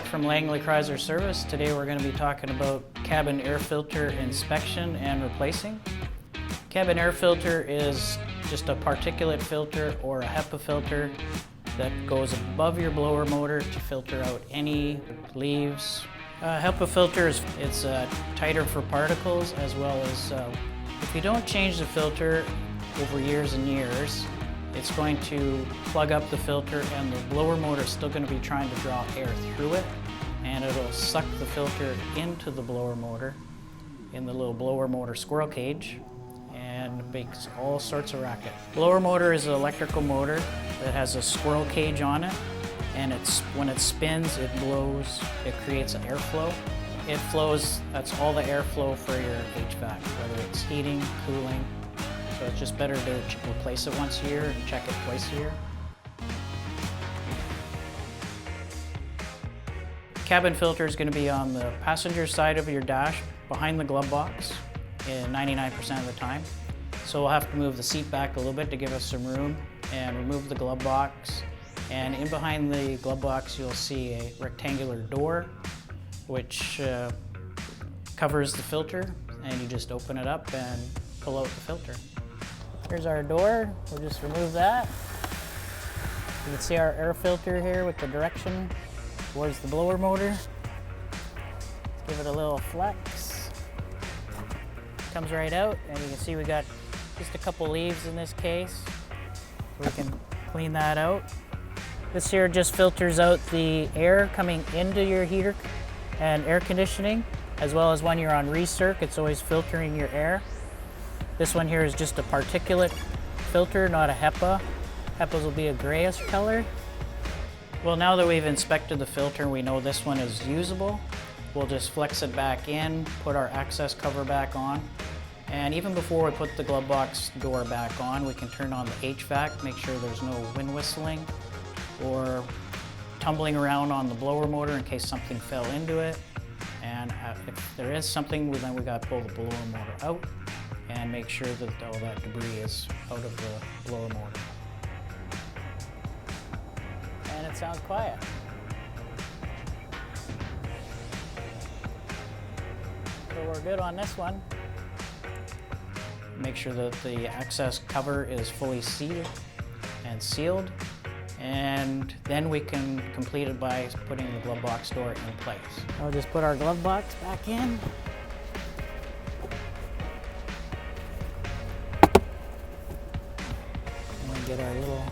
from Langley Chrysler Service. Today we're going to be talking about cabin air filter inspection and replacing. Cabin air filter is just a particulate filter or a HEPA filter that goes above your blower motor to filter out any leaves. HEPA filter is tighter for particles, as well as if you don't change the filter over years and years, it's going to plug up the filter and the blower motor is still going to be trying to draw air through it, and it'll suck the filter into the blower motor in the little blower motor squirrel cage and makes all sorts of racket. Blower motor is an electrical motor that has a squirrel cage on it, and when it spins, it blows, it creates an airflow. It flows, that's all the airflow for your HVAC, whether it's heating, cooling. So it's just better to replace it once a year and check it twice a year. Cabin filter is going to be on the passenger side of your dash, behind the glove box, 99% of the time. So we'll have to move the seat back a little bit to give us some room and remove the glove box. And in behind the glove box, you'll see a rectangular door, which covers the filter, and you just open it up and pull out the filter. Here's our door. We'll just remove that. You can see our air filter here with the direction towards the blower motor. Give it a little flex. Comes right out, and you can see we got just a couple leaves in this case. We can clean that out. This here just filters out the air coming into your heater and air conditioning, as well as when you're on recirc, it's always filtering your air. This one here is just a particulate filter, not a HEPA. HEPAs will be a grayish color. Well, now that we've inspected the filter and we know this one is usable, we'll just flex it back in, put our access cover back on, and even before we put the glove box door back on, we can turn on the HVAC, make sure there's no wind whistling or tumbling around on the blower motor in case something fell into it. And if there is something, then we got to pull the blower motor out and make sure that all that debris is out of the blower motor. And it sounds quiet. So we're good on this one. Make sure that the access cover is fully seated and sealed, and then we can complete it by putting the glove box door in place. I'll just put our glove box back in. Get our little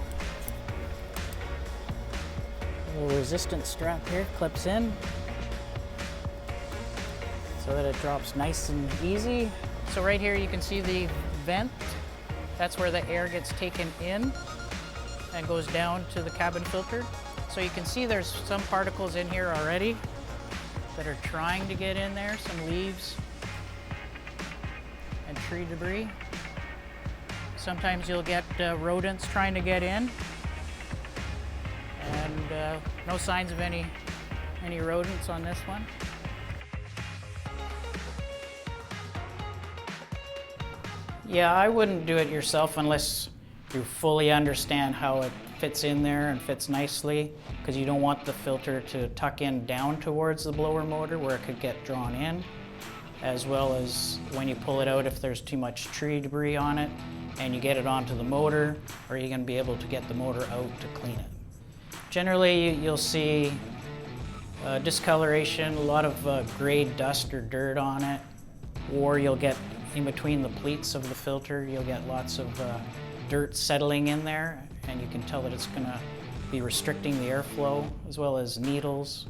resistance strap here, clips in so that it drops nice and easy. So right here you can see the vent. That's where the air gets taken in and goes down to the cabin filter. So you can see there's some particles in here already that are trying to get in there, some leaves and tree debris. Sometimes you'll get rodents trying to get in, and no signs of any rodents on this one. Yeah, I wouldn't do it yourself unless you fully understand how it fits in there and fits nicely, because you don't want the filter to tuck in down towards the blower motor where it could get drawn in, as well as when you pull it out, if there's too much tree debris on it and you get it onto the motor, are you going to be able to get the motor out to clean it? Generally, you'll see discoloration, a lot of gray dust or dirt on it, or you'll get in between the pleats of the filter, you'll get lots of dirt settling in there, and you can tell that it's going to be restricting the airflow, as well as needles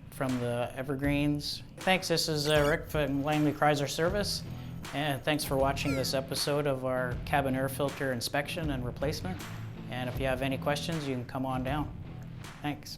from the evergreens. Thanks, this is Rick from Langley Chrysler Service, and thanks for watching this episode of our cabin air filter inspection and replacement. And if you have any questions, you can come on down. Thanks.